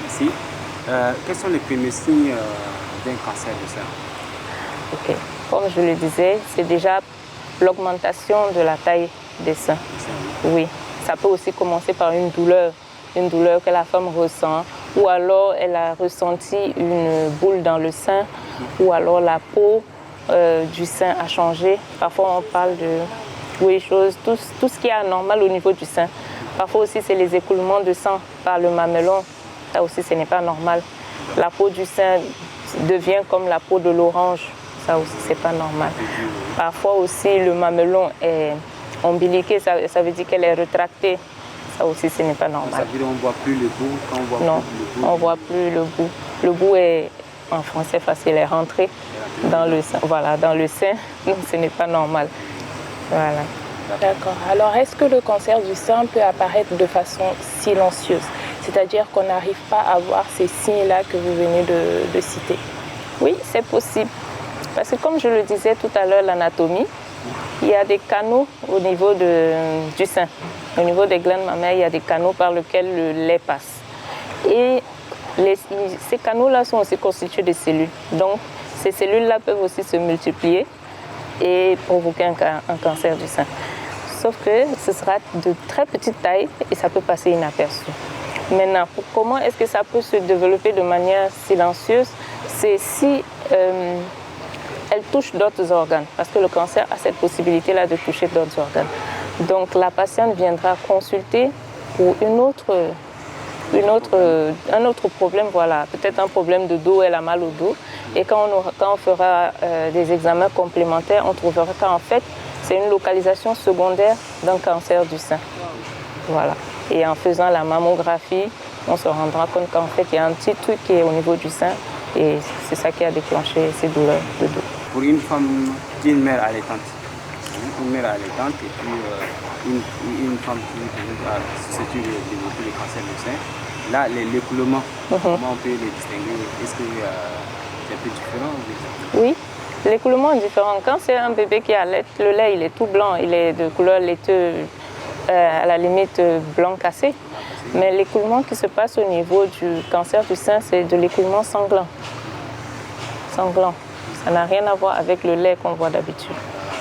Ici, quels sont les premiers signes d'un cancer du sein? Ok. Comme je le disais, c'est déjà l'augmentation de la taille des seins. Oui, ça peut aussi commencer par une douleur que la femme ressent, ou alors elle a ressenti une boule dans le sein, ou alors la peau du sein a changé. Parfois on parle de tout ce qui est anormal au niveau du sein. Parfois aussi c'est les écoulements de sang par le mamelon, ça aussi ce n'est pas normal. La peau du sein devient comme la peau de l'orange, ça aussi c'est pas normal. Parfois aussi le mamelon est ombiliqué, ça veut dire qu'elle est rétractée. Ça aussi, ce n'est pas normal. Ça veut dire qu'on ne voit plus le bout quand on voit non, plus le bout. On ne voit plus le bout. Le bout est, en français facile, est rentré dans le sein. Voilà, dans le sein, donc ce n'est pas normal. Voilà. D'accord. Alors, est-ce que le cancer du sein peut apparaître de façon silencieuse? C'est-à-dire qu'on n'arrive pas à voir ces signes-là que vous venez de citer? Oui, c'est possible. Parce que comme je le disais tout à l'heure, l'anatomie, il y a des canaux au niveau du sein. Au niveau des glandes mammaires, il y a des canaux par lesquels le lait passe. Et ces canaux-là sont aussi constitués de cellules. Donc, ces cellules-là peuvent aussi se multiplier et provoquer un cancer du sein. Sauf que ce sera de très petite taille et ça peut passer inaperçu. Maintenant, comment est-ce que ça peut se développer de manière silencieuse? C'est si elle touche d'autres organes, parce que le cancer a cette possibilité-là de toucher d'autres organes. Donc la patiente viendra consulter pour un autre problème, voilà, peut-être un problème de dos, elle a mal au dos. Et quand on fera des examens complémentaires, on trouvera qu'en fait, c'est une localisation secondaire d'un cancer du sein. Voilà. Et en faisant la mammographie, on se rendra compte qu'en fait, il y a un petit truc qui est au niveau du sein et c'est ça qui a déclenché ces douleurs de dos. Pour une femme qui est une mère allaitante, et puis une femme qui a susceptible de développer le cancer du sein, là, l'écoulement, comment on peut les distinguer? Est-ce que c'est un peu différent? Oui, l'écoulement est différent. Quand c'est un bébé qui allait, le lait il est tout blanc, il est de couleur laiteuse, à la limite blanc cassé. Mais l'écoulement qui se passe au niveau du cancer du sein, c'est de l'écoulement sanglant. Ça n'a rien à voir avec le lait qu'on voit d'habitude.